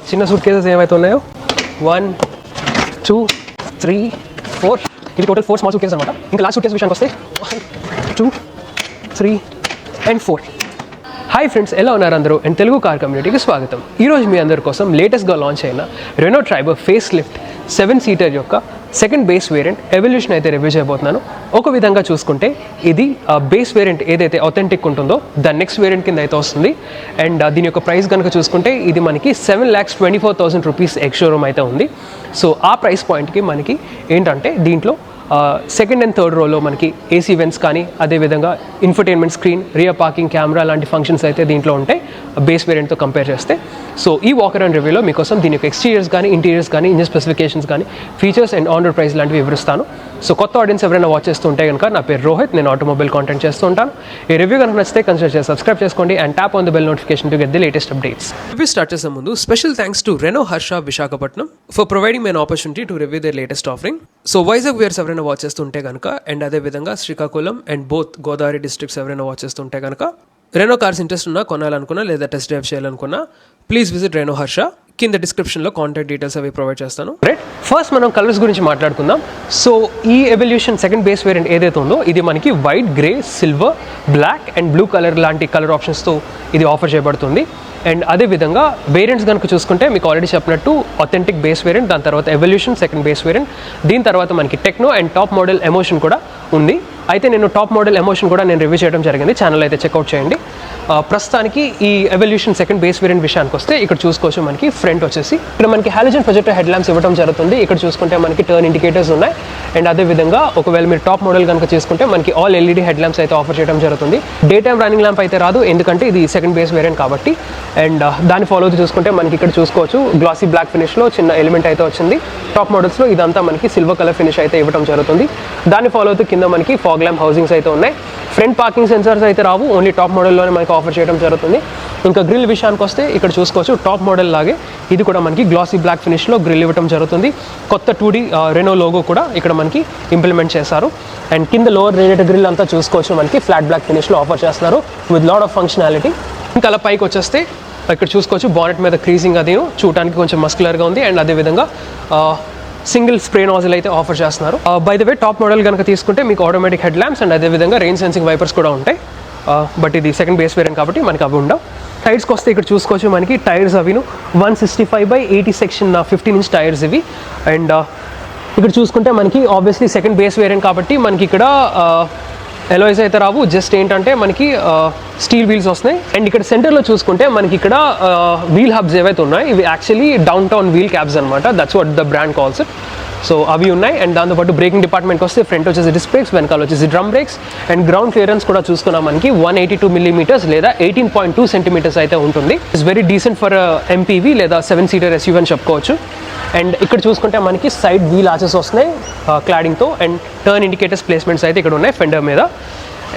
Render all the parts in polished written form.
చిన్న suit cases ఏమైతే ఉన్నాయో 1 2 3 4 ఇది టోటల్ 4 స్మాల్ సూట్ కేసెస్ అనమాట. ఇంకా లాస్ట్ సూట్ కేసు విషయానికి వస్తే 1 2 3 and 4. హాయ్ ఫ్రెండ్స్, ఎలా ఉన్నారు అందరూ? అండ్ తెలుగు కార్ కమ్యూనిటీకి స్వాగతం. ఈరోజు మీ అందరి కోసం లేటెస్ట్గా లాంచ్ అయిన Renault Triber face lift 7 seater యొక్క సెకండ్ బేస్ వేరియంట్ ఎవల్యూషన్ అయితే రివ్యూ చేయబోతున్నాను. ఒక విధంగా చూసుకుంటే ఇది బేస్ వేరియంట్ ఏదైతే అథెంటిక్ ఉంటుందో దాని నెక్స్ట్ వేరియంట్ కింద అయితే వస్తుంది. అండ్ దీని యొక్క ప్రైస్ కనుక చూసుకుంటే ఇది మనకి 7,24,000 రూపీస్ ఎక్స్ షోరూమ్ అయితే ఉంది. సో ఆ ప్రైస్ పాయింట్కి మనకి ఏంటంటే దీంట్లో సెకండ్ అండ్ థర్డ్ రోలో మనకి ఏసీ వెంట్స్ కానీ అదేవిధంగా infotainment screen, rear parking camera లాంటి ఫంక్షన్స్ అయితే దీంట్లో ఉంటాయి బేస్ వేరియంట్తో కంపేర్ చేస్తే. సో ఈ వాకర్ అండ్ రివ్యూలో మీకోసం దీని యొక్క ఎక్స్టీరియర్స్ కానీ ఇంటీరియర్స్ కానీ ఇంజిన్ స్పెసిఫికేషన్స్ కానీ features and on road price లాంటివి వివరిస్తాను. సో కొత్త ఆడియన్స్ ఎవరైనా వాచ్ చేస్తూ ఉంటే కనుక నా పేరు రోహిత్, నేను ఆటోమొబైల్ కాంటెంట్ చేస్తూ ఉంటాను. ఈ రివ్యూ కనుక నచ్చితే కన్సిడర్ చేసి సబ్స్క్రైబ్ చేసుకోండి and tap on the bell notification to get the latest updates. Review start చేసే ముందు special thanks to Renault Harsha Visakhapatnam for providing me an opportunity to review their latest offering. So Vizag viewers ఎవరైనా watch చేస్తుంటే కనుక and అదేవిధంగా Srikakulam and both Godavari districts ఎవరైనా watch చేస్తుంటే కనుక Renault cars interest ఉన్నా, కొనాలనుకున్నా లేదా టెస్ట్ డ్రైవ్ చేయాలనుకున్నా ప్లీజ్ విజిట్ రెనో హర్ష. కింద డిస్క్రిప్షన్లో కాంటాక్ట్ డీటెయిల్స్ అవి ప్రొవైడ్ చేస్తాను. రైట్, ఫస్ట్ మనం కలర్స్ గురించి మాట్లాడుకుందాం. సో ఈ ఎవల్యూషన్ సెకండ్ బేస్ వేరియంట్ ఏదైతే ఉందో ఇది మనకి white, grey, silver, black and blue colour లాంటి కలర్ ఆప్షన్స్తో ఇది ఆఫర్ చేయబడుతుంది. అండ్ అదేవిధంగా వేరియంట్స్ కనుక చూసుకుంటే మీకు ఆల్రెడీ చెప్పినట్టు అథెంటిక్ బేస్ వేరియంట్, దాని తర్వాత ఎవల్యూషన్ సెకండ్ బేస్ వేరియంట్, దీని తర్వాత మనకి techno and top model emotion కూడా ఉంది. అయితే నేను టాప్ మోడల్ ఎమోషన్ కూడా నేను రివ్యూ చేయడం జరిగింది, ఛానల్ అయితే చెక్అవుట్ చేయండి. ప్రస్తుతానికి ఈ ఎవల్యూషన్ సెకండ్ బేస్ వేరియంట్ విషయానికి వస్తే ఇక్కడ చూసుకోవచ్చు మనకి ఫ్రంట్ వచ్చేసి ఇక్కడ మనకి హాలోజన్ ప్రొజెక్టర్ హెడ్ ల్యాంప్స్ ఇవ్వడం జరుగుతుంది. ఇక్కడ చూసుకుంటే మనకి టర్న్ ఇండికేటర్స్ ఉన్నాయి. అండ్ అదేవిధంగా ఒకవేళ మీరు టాప్ మోడల్ కనుక చేసుకుంటే మనకి ఆల్ ఎల్ఈడి హెడ్ ల్యాంప్స్ అయితే ఆఫర్ చేయడం జరుగుతుంది. డే టైమ్ రన్నింగ్ ల్యాంప్ అయితే రాదు, ఎందుకంటే ఇది సెకండ్ బేస్ వేరియంట్ కాబట్టి. అండ్ దాన్ని ఫాలో అవుతూ చూసుకుంటే మనకి ఇక్కడ చూసుకోవచ్చు గ్లాసీ బ్లాక్ ఫినిష్లో చిన్న ఎలిమెంట్ అయితే వచ్చింది. టాప్ మోడల్స్లో ఇదంతా మనకి సిల్వర్ కలర్ ఫినిష్ అయితే ఇవ్వడం జరుగుతుంది. దాన్ని ఫాలో అవుతూ కింద మనకి ఫాగ్ ల్యాంప్ హౌసింగ్స్ అయితే ఉన్నాయి. ఫ్రంట్ పార్కింగ్ సెన్సర్స్ అయితే రావు, ఓన్లీ టాప్ మోడల్లోనే మనకి ఆఫర్ చేయడం జరుగుతుంది. ఇంకా గ్రిల్ విషయానికి వస్తే ఇక్కడ చూసుకోవచ్చు టాప్ మోడల్ లాగే ఇది కూడా మనకి గ్లాసీ బ్లాక్ ఫినిష్లో గ్రిల్ ఇవ్వడం జరుగుతుంది. కొత్త 2D రెనో లోగో కూడా ఇక్కడ మనకి ఇంప్లిమెంట్ చేశారు. అండ్ కింద లోవర్ రేడియేటర్ గ్రిల్ అంతా చూసుకోవచ్చు మనకి ఫ్లాట్ బ్లాక్ ఫినిష్లో ఆఫర్ చేస్తున్నారు విత్ లాట్ ఆఫ్ ఫంక్షనాలిటీ. ఇంకా అలా పైకి వచ్చేస్తే ఇక్కడ చూసుకోవచ్చు బానెట్ మీద క్రీజింగ్ అది చూడడానికి కొంచెం మస్కులర్గా ఉంది. అండ్ అదేవిధంగా సింగిల్ స్ప్రే నాజిల్ అయితే ఆఫర్ చేస్తున్నారు. By the way top model కనుక తీసుకుంటే మీకు ఆటోమేటిక్ హెడ్ ల్యాంప్స్ అండ్ అదేవిధంగా రెయిన్ సెన్సింగ్ వైపర్స్ కూడా ఉంటాయి. బట్ ఇది సెకండ్ బేస్ వేరియంట్ కాబట్టి మనకి అవి ఉండవు. టైర్స్కి వస్తే ఇక్కడ చూసుకోవచ్చు మనకి టైర్స్ అవిను 165/80 సెక్షన్ 15-inch టైర్స్ ఇవి. అండ్ ఇక్కడ చూసుకుంటే మనకి ఆబ్వియస్లీ సెకండ్ బేస్ వేరియంట్ కాబట్టి మనకి ఇక్కడ ఎలాయ్స్ అయితే రావు, జస్ట్ ఏంటంటే మనకి స్టీల్ వీల్స్ వస్తున్నాయి. అండ్ ఇక్కడ సెంటర్లో చూసుకుంటే మనకి ఇక్కడ వీల్ హబ్స్ ఏవైతే ఉన్నాయి ఇవి actually downtown wheel cabs అనమాట, that's what the brand calls it. So అవి ఉన్నాయి. అండ్ దాంతోపాటు బ్రేకింగ్ డిపార్ట్మెంట్కి వస్తే ఫ్రంట్ వచ్చేసి డిస్క్ బ్రేక్స్, వెనకాల వచ్చేసి drum breaks. And ground clearance కూడా చూసుకున్నాం మనకి 182 mm లేదా 18.2 cm అయితే ఉంటుంది. It's very decent for MPV లేదా 7-seater SUV అని చెప్పుకోవచ్చు. అండ్ ఇక్కడ చూసుకుంటే మనకి సైడ్ వీల్ ఆర్చెస్ వస్తున్నాయి క్లాడింగ్తో. అండ్ టర్న్ ఇండికేటర్స్ ప్లేస్మెంట్స్ అయితే ఇక్కడ ఉన్నాయి ఫెండర్ మీద.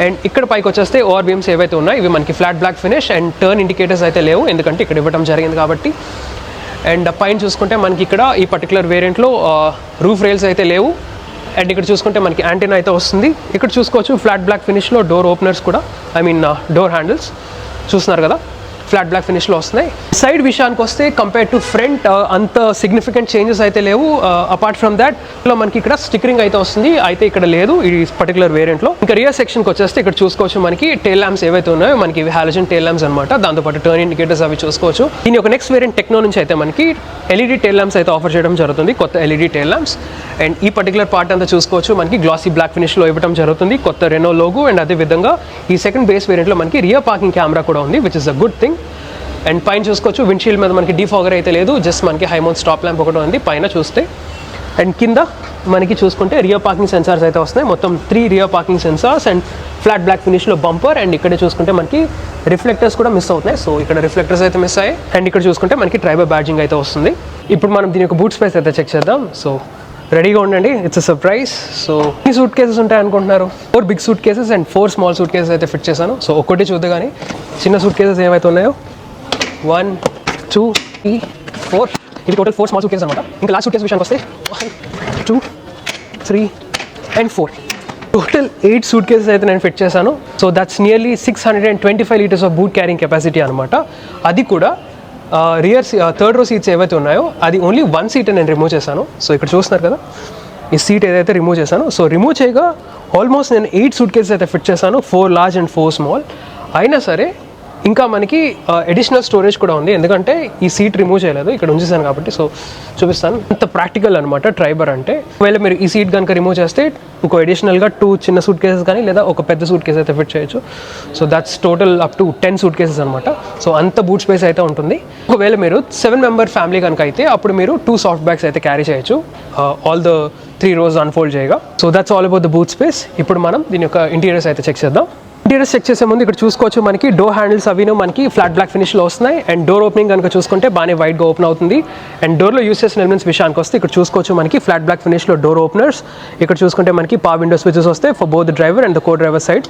అండ్ ఇక్కడ పైకి వచ్చేస్తే ORVMs ఏవైతే ఉన్నాయి ఇవి మనకి flat black finish. And turn indicators అయితే లేవు, ఎందుకంటే ఇక్కడ ఇవ్వడం జరిగింది కాబట్టి. అండ్ పైన చూసుకుంటే మనకి ఇక్కడ ఈ పర్టికులర్ వేరియంట్లో రూఫ్ రైల్స్ అయితే లేవు. అండ్ ఇక్కడ చూసుకుంటే మనకి యాంటీనా అయితే వస్తుంది. ఇక్కడ చూసుకోవచ్చు ఫ్లాట్ బ్లాక్ ఫినిష్లో డోర్ ఓపెనర్స్ కూడా, డోర్ హ్యాండిల్స్ చూస్తున్నారు కదా, ఫ్లాట్ బ్లాక్ ఫినిష్లో వస్తున్నాయి. సైడ్ విషయానికి వస్తే కంపేర్ టు ఫ్రంట్ అంత సిగ్నిఫికెంట్ చేంజెస్ అయితే లేవు. అపార్ట్ ఫ్రమ్ దాట్ మనకి ఇక్కడ స్టిక్కరింగ్ అయితే వస్తుంది, అయితే ఇక్కడ లేదు ఈ పర్టికులర్ వేరియంట్లో. ఇంకా రియర్ సెక్షన్కి వచ్చేస్తే ఇక్కడ చూసుకోవచ్చు మనకి టైల్ ల్యాంప్స్ ఏవైతే ఉన్నాయో మనకి ఇవి హాలోజన్ టైల్ ల్యాంప్స్ అనమాట. దాంతోపాటు టర్న్ ఇండికేటర్స్ అవి చూసుకోవచ్చు. దీని ఒక నెక్స్ట్ వేరియంట్ టెక్నో నుంచి అయితే మనకి ఎల్ఈడి టైల్ ల్యాంప్స్ అయితే ఆఫర్ చేయడం జరుగుతుంది, కొత్త ఎల్ఈడి టైల్ ల్యాంప్స్. అండ్ ఈ పర్టికులర్ పార్ట్ అంతా చూసుకోవచ్చు మనకి గ్లాసీ బ్లాక్ ఫినిష్లో ఇవ్వడం జరుగుతుంది, కొత్త రెనో లోగో. అండ్ అదేవిధంగా ఈ సెకండ్ బేస్ వేరియంట్లో మనకి రియర్ పార్కింగ్ కెమెరా కూడా ఉంది, which is a good thing. And పైన చూసుకోవచ్చు విండ్షీల్డ్ మీద మనకి డీఫాగర్ అయితే లేదు, జస్ట్ మనకి హైమౌంట్ స్టాప్ ల్యాంప్ ఒకటి ఉంది పైన చూస్తే. అండ్ కింద మనకి చూసుకుంటే రియర్ పార్కింగ్ సెన్సార్స్ అయితే వస్తున్నాయి, మొత్తం 3 rear parking sensors. And flat black ఫినిష్లో బంపర్. అండ్ ఇక్కడ చూసుకుంటే మనకి రిఫ్లెక్టర్స్ కూడా మిస్ అవుతున్నాయి, సో ఇక్కడ రిఫ్లెక్టర్స్ అయితే మిస్ అయ్యాయి. అండ్ ఇక్కడ చూసుకుంటే మనకి ట్రైబర్ బ్యాడ్జింగ్ అయితే వస్తుంది. ఇప్పుడు మనం దీని యొక్క బూట్ స్పేస్ అయితే చెక్ చేద్దాం. సో రెడీగా ఉండండి, ఇట్స్ అ సర్ప్రైజ్. సో ఈ సూట్ కేసెస్ ఉంటాయి అనుకుంటున్నారు, 4 big suitcases and 4 small suitcases అయితే ఫిట్ చేశాను. సో ఒక్కటి చూద్దాం కానీ చిన్న సూట్ కేసెస్ ఏమైతే ఉన్నాయో 1 2 3 4 ఇది టోటల్ 4 స్మాల్ సూట్ కేసెస్ అనమాట. ఇంకా లాస్ట్ సూట్ కేసు విషయానికి వస్తే 1 2 3 and 4 టోటల్ 8 సూట్ కేసెస్ అయితే నేను ఫిట్ చేశాను. So that's nearly 625 liters of boot carrying capacity అనమాట. అది కూడా రియర్ థర్డ్ రో సీట్స్ ఏవైతే ఉన్నాయో అది ఓన్లీ 1 సీట్ నేను రిమూవ్ చేశాను. సో ఇక్కడ చూస్తున్నారు కదా, ఈ సీట్ ఏదైతే రిమూవ్ చేశాను, సో రిమూవ్ చేయగా ఆల్మోస్ట్ నేను 8 సూట్ కేసెస్ అయితే ఫిట్ చేశాను, 4 లార్జ్ అండ్ 4 స్మాల్. అయినా సరే ఇంకా మనకి అడిషనల్ స్టోరేజ్ కూడా ఉంది, ఎందుకంటే ఈ సీట్ రిమూవ్ చేయలేదు, ఇక్కడ ఉంచేసాను కాబట్టి. సో చూపిస్తాను, అంత ప్రాక్టికల్ అనమాట ట్రైబర్ అంటే. ఒకవేళ మీరు ఈ సీట్ కనుక రిమూవ్ చేస్తే ఇంకో అడిషనల్గా 2 చిన్న సూట్ కేసెస్ కానీ లేదా ఒక పెద్ద సూట్ కేస్ అయితే ఫిట్ చేయొచ్చు. So that's total up to 10 suit cases అనమాట. సో అంత బూట్ స్పేస్ అయితే ఉంటుంది. ఒకవేళ మీరు 7 మెంబర్ ఫ్యామిలీ కనుక అయితే అప్పుడు మీరు 2 సాఫ్ట్ బ్యాగ్స్ అయితే క్యారీ చేయొచ్చు, ఆల్ ద 3 rows అన్ఫోల్డ్ చేయగా. So that's all about the boot space. ఇప్పుడు మనం దీని యొక్క ఇంటీరియర్స్ అయితే చెక్ చేద్దాం. ఇంటీరియర్స్ చెక్ చేసే ముందు ఇక్కడ చూసుకోవచ్చు, మనకి డోర్ హ్యాండిల్స్ అవిను మనకి ఫ్లాట్ బ్లాక్ ఫినిష్లో వస్తున్నాయి. అండ్ డోర్ ఓపెనింగ్ కనుక చూసుకుంటే బాగానే వైడ్గా ఓపెన్ అవుతుంది. అండ్ డోర్లో యూస్ చేసిన ఎలిమెంట్స్ విషయానికి వస్తే ఇక్కడ చూసుకోవచ్చు, మనకి ఫ్లాట్ బ్లాక్ ఫినిష్లో డోర్ ఓపెనర్స్. ఇక్కడ చూసుకుంటే మనకి పవర్ విండో స్విచెస్ వస్తాయి for both the driver and the co driver side.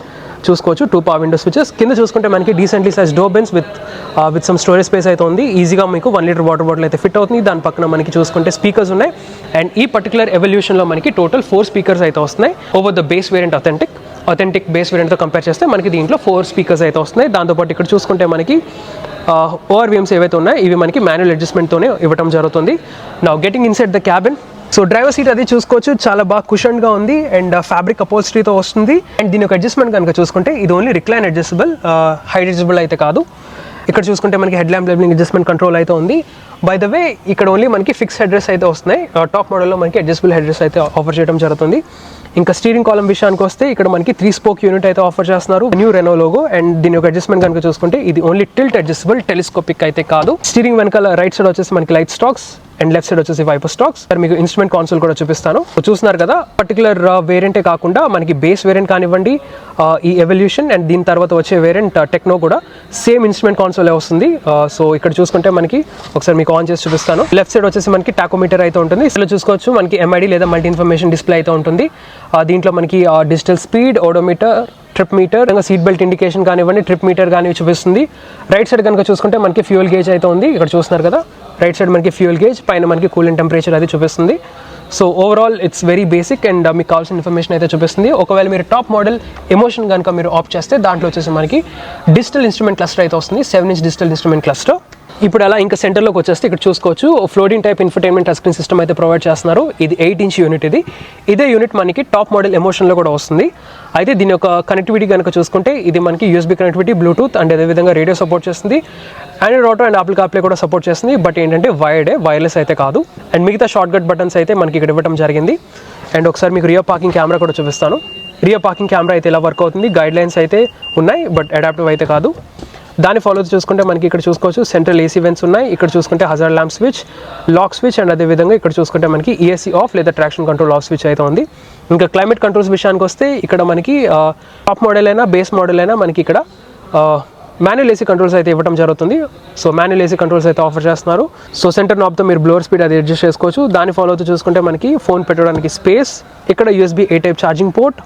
చూసుకోవచ్చు 2 పవర్ విండో స్విచెస్. కింద చూసుకుంటే మనకి decently size door bins with some storage space అయితే ఉంది. ఈజీగా మీకు 1 లీటర్ వాటర్ బాటిల్ అయితే ఫిట్ అవుతుంది. దాని పక్కన మనకి చూసుకుంటే స్పీకర్స్ ఉన్నాయి. అండ్ ఈ పర్టికులర్ ఎవల్యూషన్లో మనకి టోటల్ 4 స్పీకర్స్ అయితే వస్తున్నాయి over the base variant authentic base వేరియంట్తో కంపేర్ చేస్తే మనకి దీంట్లో 4 స్పీకర్స్ అయితే వస్తున్నాయి. దాంతోపాటు ఇక్కడ చూసుకుంటే మనకి ఓఆర్వీఎమ్స్ ఏవైతే ఉన్నాయో ఇవి మనకి మాన్యువల్ అడ్జస్ట్మెంట్తోనే ఇవ్వడం జరుగుతుంది. Now getting inside the cabin. So driver seat అది చూసుకోవచ్చు, చాలా బాగా కుషన్గా ఉంది అండ్ ఫ్యాబ్రిక్ అపోల్స్ట్రీతో వస్తుంది. అండ్ దీని యొక్క అడ్జస్ట్మెంట్ కనుక చూసుకుంటే ఇది only recline adjustable, height adjustable అయితే కాదు. ఇక్కడ చూసుకుంటే మనకి head lamp labelling adjustment control అయితే ఉంది. బై ద వే ఇక్కడ ఓన్లీ మనకి ఫిక్స్ హెడ్ రెస్ట్ అయితే వస్తున్నాయి. టాప్ మోడల్లో మనకి అడ్జస్టబుల్ హెడ్ రెస్ట్ అయితే ఆఫర్ చేయడం జరుగుతుంది. ఇంకా స్టీరింగ్ కాలమ్ విషయానికి వస్తే ఇక్కడ మనకి 3 స్పోక్ యూనిట్ అయితే ఆఫర్ చేస్తున్నారు, న్యూ రెనో లోగో. అండ్ దీని యొక్క అడ్జస్ట్మెంట్ కనుక చూసుకుంటే ఇది ఓన్లీ టిల్ట్ అడ్జస్టబుల్, టెలిస్కోపిక్ అయితే కాదు. స్టీరింగ్ వెనకాల రైట్ సైడ్ వచ్చేసి మనకి light stocks and left side వచ్చేసి వైపర్ స్టాక్స్. మీకు ఇన్స్ట్రుమెంట్ కాన్సోల్ కూడా చూపిస్తాను. చూస్తున్నారు కదా, పర్టికులర్ వేరియంటే కాకుండా మనకి బేస్ వేరియంట్ కానివ్వండి, ఈ ఎవల్యూషన్ అండ్ దీని తర్వాత వచ్చే వేరియంట్ టెక్నో కూడా సేమ్ ఇన్స్ట్రుమెంట్ కాన్సోలే వస్తుంది. సో ఇక్కడ చూసుకుంటే మనకి ఒకసారి మీకు ఆన్ చేసి చూపిస్తాను. లెఫ్ట్ సైడ్ వచ్చేసి మనకి టాకోమీటర్ అయితే ఉంటుంది. ఇలా చూసుకోవచ్చు మనకి ఎంఐడి లేదా మల్టీ ఇన్ఫర్మేషన్ డిస్ప్లే అయితే ఉంటుంది. దీంట్లో మనకి digital speed, odometer, trip meter, seat belt indication కానివ్వండి, ట్రిప్ మీటర్ కానీ చూపిస్తుంది. రైట్ సైడ్ కనుక చూసుకుంటే మనకి ఫ్యూయల్ గేజ్ అయితే ఉంది. ఇక్కడ చూస్తున్నారు కదా, రైట్ సైడ్ మనకి ఫ్యూయల్ గేజ్, పైన మనకి కూలింగ్ టెంపరేచర్ అది చూపిస్తుంది. So overall it's very basic and మీకు కావాల్సిన ఇన్ఫర్మేషన్ అయితే చూపిస్తుంది. ఒకవేళ మీరు టాప్ మోడల్ ఎమోషన్ కనుక మీరు ఆప్ట్ చేస్తే దాంట్లో వచ్చేసి మనకి డిజిటల్ ఇన్స్ట్రుమెంట్ క్లస్టర్ అయితే వస్తుంది, 7-inch డిజిటల్ ఇన్స్ట్రుమెంట్ క్లస్టర్. ఇప్పుడు అలా ఇంకా సెంటర్లోకి వచ్చేస్తే ఇక్కడ చూసుకోవచ్చు floating type infotainment touch screen system అయితే ప్రొవైడ్ చేస్తున్నారు. ఇది 8-inch యూనిట్. ఇదే యూనిట్ మనకి టాప్ మోడల్ ఎమోషన్లో కూడా వస్తుంది. అయితే దీని యొక్క కనెక్టివిటీ కనుక చూసుకుంటే ఇది మనకి యూఎస్బీ కనెక్టివిటీ, బ్లూటూత్ అండ్ అదేవిధంగా రేడియో సపోర్ట్ చేస్తుంది. Android auto and Apple CarPlay కూడా సపోర్ట్ చేస్తుంది. బట్ ఏంటంటే వైర్లెస్ అయితే కాదు. అండ్ మిగతా షార్ట్ కట్ బటన్స్ అయితే మనకి ఇక్కడ ఇవ్వడం జరిగింది. అండ్ ఒకసారి మీకు రియర్ పార్కింగ్ కెమెరా కూడా చూపిస్తాను. రియర్ పార్కింగ్ కెమెరా అయితే ఇలా వర్క్ అవుతుంది. గైడ్ లైన్స్ అయితే ఉన్నాయి, బట్ అడాప్టివ్ అయితే కాదు. దాన్ని ఫాలో చూసుకుంటే మనకి ఇక్కడ చూసుకోవచ్చు సెంట్రల్ ఏసీ వెంట్స్ ఉన్నాయి. ఇక్కడ చూసుకుంటే hazard lamp switch, lock switch and అదేవిధంగా ఇక్కడ చూసుకుంటే మనకి ఈఎస్సీ ఆఫ్ లేదా ట్రాక్షన్ కంట్రోల్ ఆఫ్ స్విచ్ అయితే ఉంది. ఇంకా క్లైమేట్ కంట్రోల్స్ విషయానికి వస్తే ఇక్కడ మనకి టాప్ మోడల్ అయినా బేస్ మోడల్ అయినా మనకి ఇక్కడ మాన్యువల్ ఏసీ కంట్రోల్స్ అయితే ఇవ్వడం జరుగుతుంది. సో మాన్యువల్ ఏసీ కంట్రోల్స్ అయితే ఆఫర్ చేస్తున్నారు. సో సెంటర్ నాబ్తో మీరు బ్లోవర్ స్పీడ్ అది అడ్జస్ట్ చేసుకోవచ్చు. దాన్ని ఫాలో అవుతూ చూసుకుంటే మనకి ఫోన్ పెట్టడానికి స్పేస్, ఇక్కడ USB A type charging port.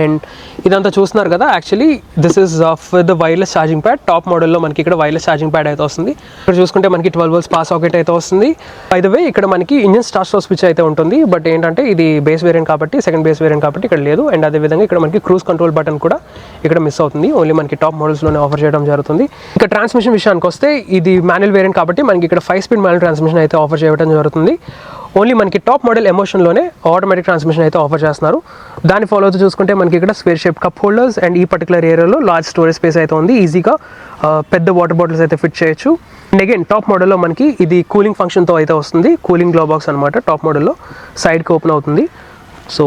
And ఇదంతా చూస్తున్నారు కదా, actually this is for the wireless charging pad. Top మోడల్లో మనకి ఇక్కడ వైర్లెస్ ఛార్జింగ్ ప్యాడ్ అయితే వస్తుంది. ఇక్కడ చూసుకుంటే మనకి 12 volts పాస్ సాకెట్ అయితే వస్తుంది. బై ద వే ఇక్కడ మనకి ఇంజిన్ స్టార్ట్ స్టాప్ స్విచ్ అయితే ఉంటుంది. బట్ ఏంటంటే ఇది బేస్ వేరియంట్ కాబట్టి, సెకండ్ బేస్ వేరియంట్ కాబట్టి ఇక్కడ లేదు. అండ్ అదేవిధంగా ఇక్కడ మనకి క్రూజ్ కంట్రోల్ బటన్ కూడా ఇక్కడ మిస్ అవుతుంది. ఓన్లీ మనకి టాప్ మోడల్స్లోనే ఆఫర్ చేయడం జరుగుతుంది. ఇక ట్రాన్స్మిషన్ విషయానికి వస్తే ఇది మాన్యువల్ వేరియంట్ కాబట్టి మనకి ఇక్కడ 5-speed మాన్యువల్ ట్రాన్స్మిషన్ అయితే ఆఫర్ చేయడం జరుగుతుంది. ఓన్లీ మనకి టాప్ మోడల్ ఎమోషన్లోనే ఆటోమేటిక్ ట్రాన్స్మిషన్ అయితే ఆఫర్ చేస్తున్నారు. దాన్ని ఫాలో అవుతూ చూసుకుంటే మనకి ఇక్కడ square shape cup holders and ఈ పర్టికులర్ ఏరియాలో లార్జ్ స్టోరేజ్ స్పేస్ అయితే ఉంది. ఈజీగా పెద్ద వాటర్ బాటిల్స్ అయితే ఫిట్ చేయొచ్చు. అండ్ అగైన్ టాప్ మోడల్లో మనకి ఇది కూలింగ్ ఫంక్షన్తో అయితే వస్తుంది. కూలింగ్ గ్లో బాక్స్ అనమాట టాప్ మోడల్లో, సైడ్కి ఓపెన్ అవుతుంది. సో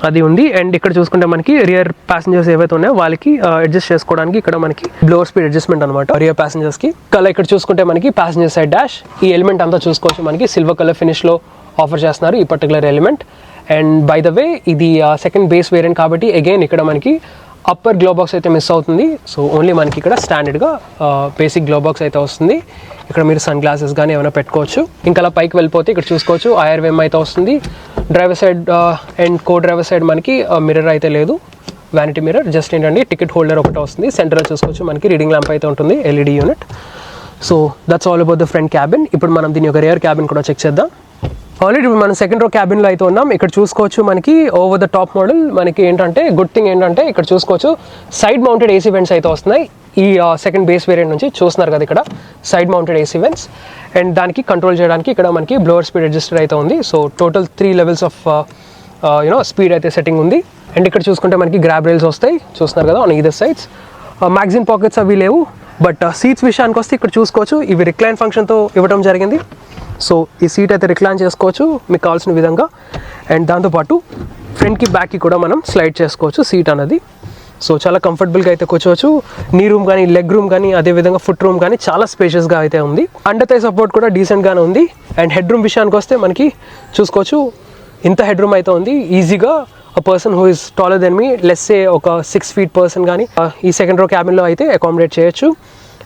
అది ఉంది. అండ్ ఇక్కడ చూసుకుంటే మనకి రియర్ ప్యాసింజర్స్ ఏవైతే ఉన్నాయో వాళ్ళకి అడ్జస్ట్ చేసుకోవడానికి ఇక్కడ మనకి బ్లోవర్ స్పీడ్ అడ్జస్ట్మెంట్ అనమాట రియర్ ప్యాసింజర్స్కి. కలర్ ఇక్కడ చూసుకుంటే మనకి ప్యాసింజర్ సైడ్ డాష్, ఈ ఎలిమెంట్ అంతా చూసుకోవచ్చు మనకి సిల్వర్ కలర్ ఫినిష్లో ఆఫర్ చేస్తున్నారు ఈ particular element. And by the way ఇది సెకండ్ బేస్ వేరియంట్ కాబట్టి అగైన్ ఇక్కడ మనకి అప్పర్ గ్లో బాక్స్ అయితే మిస్ అవుతుంది. సో ఓన్లీ మనకి ఇక్కడ స్టాండర్డ్గా బేసిక్ గ్లో బాక్స్ అయితే వస్తుంది. ఇక్కడ మీరు సన్ గ్లాసెస్ కానీ ఏమైనా పెట్టుకోవచ్చు. ఇంకా అలా పైకి వెళ్ళిపోతే ఇక్కడ చూసుకోవచ్చు IRVM అయితే వస్తుంది. Driver side and co driver side మనకి మిర్రర్ అయితే లేదు, వ్యానిటీ మిర్రర్. జస్ట్ ఏంటంటే టికెట్ హోల్డర్ ఒకటే వస్తుంది. సెంటర్లో చూసుకోవచ్చు మనకి రీడింగ్ ల్యాంప్ అయితే ఉంటుంది, LED unit. So that's all about the front cabin. ఇప్పుడు మనం దీని యొక్క రియర్ క్యాబిన్ కూడా చెక్ చేద్దాం. ఆల్రెడీ మనం సెకండ్ రో క్యాబిన్లో అయితే ఉన్నాం. ఇక్కడ చూసుకోవచ్చు మనకి ఓవర్ ద టాప్ మోడల్ మనకి ఏంటంటే గుడ్ థింగ్ ఏంటంటే ఇక్కడ చూసుకోవచ్చు సైడ్ మౌంటెడ్ AC వెంట్స్ అయితే వస్తున్నాయి. ఈ సెకండ్ బేస్ వేరియంట్ నుంచి చూస్తున్నారు కదా ఇక్కడ side mounted AC vents and దానికి కంట్రోల్ చేయడానికి ఇక్కడ మనకి బ్లోవర్ స్పీడ్ అడ్జస్టర్ అయితే ఉంది. So total 3 levels of speed అయితే సెట్టింగ్ ఉంది. అండ్ ఇక్కడ చూసుకుంటే మనకి గ్రాబ్ రైల్స్ వస్తాయి చూస్తున్నారు కదా on either sides. Magazine pockets అవి లేవు. బట్ సీట్స్ విషయానికి వస్తే ఇక్కడ చూసుకోవచ్చు ఇవి రిక్లైన్ ఫంక్షన్తో ఇవ్వడం జరిగింది. సో ఈ సీట్ అయితే రిక్లైన్ చేసుకోవచ్చు మీకు కావాల్సిన విధంగా. అండ్ దాంతోపాటు ఫ్రంట్కి బ్యాక్కి కూడా మనం స్లైడ్ చేసుకోవచ్చు సీట్ అనేది. సో చాలా కంఫర్టబుల్గా అయితే కూర్చోవచ్చు. నీ రూమ్ కానీ లెగ్ రూమ్ కానీ అదేవిధంగా ఫుట్ రూమ్ కానీ చాలా స్పేషియస్గా అయితే ఉంది. అండర్ థై సపోర్ట్ కూడా డీసెంట్గానే ఉంది. అండ్ హెడ్ రూమ్ విషయానికి వస్తే మనకి చూసుకోవచ్చు ఇంత హెడ్ రూమ్ అయితే ఉంది. ఈజీగా a person who is taller than me let's say ఒక 6 feet పర్సన్ కానీ ఈ సెకండ్ రో క్యాబిన్లో అయితే అకామిడేట్ చేయొచ్చు.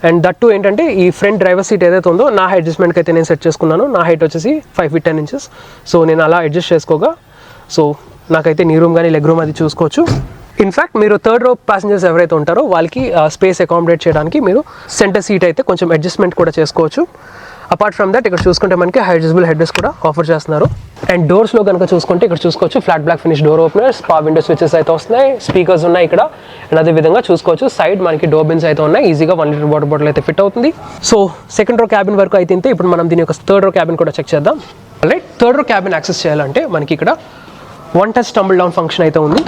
అండ్ దట్టు ఏంటంటే ఈ ఫ్రంట్ డ్రైవర్ సీట్ ఏదైతే ఉందో నా అడ్జస్ట్మెంట్కి అయితే నేను సెట్ చేసుకున్నాను. నా హైట్ వచ్చేసి 5 feet 10 inches. సో నేను అలా అడ్జస్ట్ చేసుకోగా సో నాకైతే నీ రూమ్ కానీ లెగ్ రూమ్ అది చూసుకోవచ్చు. ఇన్ఫ్యాక్ట్ మీరు థర్డ్ రో ప్యాసింజర్స్ ఎవరైతే ఉంటారో వాళ్ళకి స్పేస్ అకామిడేట్ చేయడానికి మీరు సెంటర్ సీట్ అయితే కొంచెం అడ్జస్ట్మెంట్ కూడా చేసుకోవచ్చు. అపార్ట్ ఫ్రమ్ దట్ ఇక్కడ చూసుకుంటే మనకి అడ్జస్టబుల్ హెడ్ రెస్ట్ కూడా ఆఫర్ చేస్తున్నారు. అండ్ డోర్స్లో కనుక చూసుకుంటే ఇక్కడ చూసుకోవచ్చు flat black finish door openers, power window switches అయితే వస్తున్నాయి, స్పీకర్స్ ఉన్నాయి ఇక్కడ. అండ్ అదే విధంగా చూసుకోవచ్చు సైడ్ మనకి డోర్ బిన్స్ అయితే ఉన్నాయి. ఈజీగా 1 liter వాటర్ బాటిల్ అయితే ఫిట్ అవుతుంది. సో సెకండ్ రో క్యాబిన్ వరకు అయితే ఇంతే. ఇప్పుడు మనం దీని యొక్క థర్డ్ రో క్యాబిన్ కూడా చెక్ చేద్దాం. Right, third row cabin access చేయాలంటే మనకి ఇక్కడ 1 touch టంబుల్ డౌన్ ఫంక్షన్ అయితే ఉంది.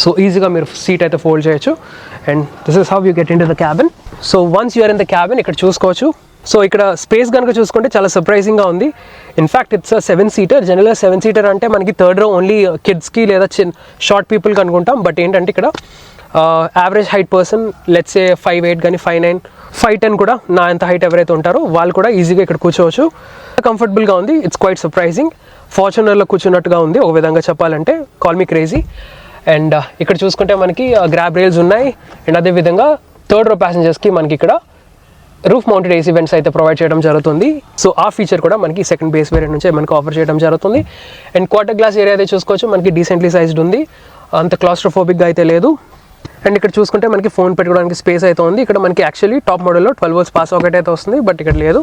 సో ఈజీగా మీరు సీట్ అయితే ఫోల్డ్ చేయొచ్చు. And this is how you get into the cabin. So once you're in the cabin ఇక్కడ చూసుకోవచ్చు. సో ఇక్కడ స్పేస్ కనుక చూసుకుంటే చాలా సర్ప్రైజింగ్గా ఉంది. In fact it's 7-seater. జనరల్గా 7-seater అంటే మనకి థర్డ్ రో ఓన్లీ కిడ్స్కి లేదా షార్ట్ పీపుల్కి అనుకుంటాం. బట్ ఏంటంటే ఇక్కడ average height person let's say 5'8" కానీ 5'9", 5'10" కూడా నా ఎంత హైట్ ఎవరైతే ఉంటారో వాళ్ళు కూడా ఈజీగా ఇక్కడ కూర్చోవచ్చు. కంఫర్టబుల్గా ఉంది. It's quite surprising. ఫార్చునర్లో కూర్చున్నట్టుగా ఉంది ఒక విధంగా చెప్పాలంటే. Call me crazy. అండ్ ఇక్కడ చూసుకుంటే మనకి గ్రాబ్ రైల్స్ ఉన్నాయి. అండ్ అదేవిధంగా థర్డ్ రో ప్యాసింజర్స్కి మనకి ఇక్కడ రూఫ్ మౌంటెడ్ ఏసీ వెంట్స్ అయితే ప్రొవైడ్ చేయడం జరుగుతుంది. సో ఆ ఫీచర్ కూడా మనకి సెకండ్ బేస్ వేరియంట్ నుంచి మనకి ఆఫర్ చేయడం జరుగుతుంది. అండ్ క్వార్టర్ గ్లాస్ ఏరియా అయితే చూసుకోవచ్చు మనకి డీసెంట్లీ సైజ్డ్ ఉంది. అంత క్లాస్ట్రోఫోబిక్గా అయితే లేదు. అండ్ ఇక్కడ చూసుకుంటే మనకి ఫోన్ పెట్టుకోవడానికి స్పేస్ అయితే ఉంది. ఇక్కడ మనకి యాక్చువల్లీ టాప్ మోడల్లో 12 volts పాస్ సాకెట్ అయితే వస్తుంది, బట్ ఇక్కడ లేదు.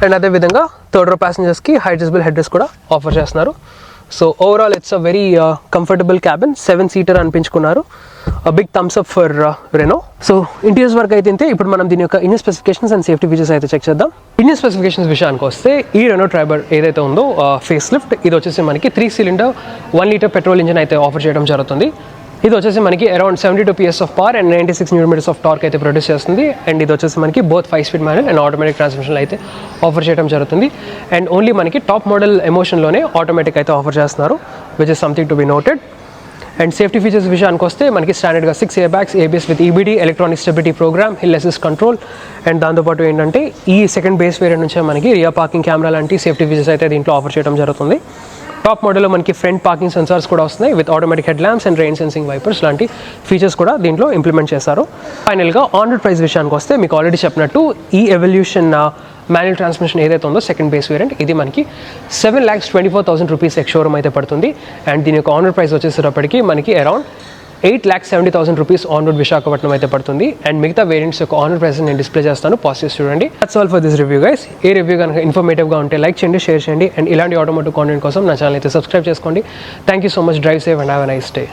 అండ్ అదేవిధంగా థర్డ్ రో ప్యాసింజర్స్కి అడ్జస్టబుల్ హెడ్ రెస్ట్ కూడా ఆఫర్ చేస్తున్నారు. So overall it's a very comfortable cabin. 7-seater అనిపించుకున్నారు. Big thumbs up for Renault. So interiors వరకు అయితే ఇంతే. ఇప్పుడు మనం దీని యొక్క engine specifications and safety features అయితే చెక్ చేద్దాం. ఇంజిన్ స్పెసిఫికేషన్స్ విషయానికి వస్తే ఈ రెనో ట్రైబర్ ఏదైతే ఉందో ఫేస్ లిఫ్ట్ ఇది వచ్చేసి మనకి 3-cylinder 1 liter పెట్రోల్ ఇంజిన్ అయితే ఆఫర్ చేయడం జరుగుతుంది. ఇది వచ్చేసి మనకి around 72 PS of power and 96 Nm of torque అయితే ప్రొడ్యూస్ చేస్తుంది. అండ్ ఇది వచ్చేసి మనకి both 5-speed manual and automatic transmission అయితే ఆఫర్ చేయడం జరుగుతుంది. అండ్ ఓన్లీ మనకి టాప్ మోడల్ ఎమోషన్లోనే ఆటోమేటిక్ అయితే ఆఫర్ చేస్తున్నారు, which is something to be noted. And safety features విషయానికి వస్తే మనకి స్టాండర్డ్గా 6 airbags, ABS with EBD, electronic stability programme, hill assist control. And దాంతోపాటు ఏంటంటే ఈ సెకండ్ బేస్ వేరియంట్ నుంచే మనకి రియర్ పార్కింగ్ కెమెరా లాంటి సేఫ్టీ ఫీచర్స్ అయితే దీంట్లో ఆఫర్ చేయడం జరుగుతుంది. టాప్ మోడల్లో మనకి ఫ్రంట్ పార్కింగ్ సెన్సార్స్ కూడా వస్తున్నాయి with automatic head lamps and rain sensing wipers లాంటి ఫీచర్స్ కూడా దీంట్లో ఇంప్లిమెంట్ చేశారు. ఫైనల్గా ఆన్ రోడ్ ప్రైస్ విషయానికి వస్తే మీకు ఆల్రెడీ చెప్పినట్టు ఈ ఎవల్యూషన్ మాన్యువల్ ట్రాన్స్మిషన్ ఏదైతే ఉందో సెకండ్ బేస్ వేరియంట్ ఇది మనకి 7,24,000 rupees ఎక్స్ షోరూమ్ అయితే పడుతుంది. అండ్ దీని యొక్క ఆన్ రోడ్ ప్రైస్ వచ్చేసేటప్పటికి మనకి around 8,70,000 rupees on road Visakhapatnam అయితే పడుతుంది. అండ్ మిగతా వేరియంట్స్ యొక్క ఆన్ రోడ్ ప్రైస్ నేను డిస్ప్లే చేస్తాను, పాస్ చేసి చూడండి. That's all for this review guys. ఈ రివ్యూ కనుక ఇన్ఫర్మేటివ్గా ఉంటే లైక్ చేయండి, షేర్ చేయండి. అండ్ ఇలాంటి ఆటోమోటివ్ కాంటెంట్ కోసం నా ఛానల్ అయితే సబ్స్క్రైబ్ చేసుకోండి. Thank you so much. Drive safe and have a nice day.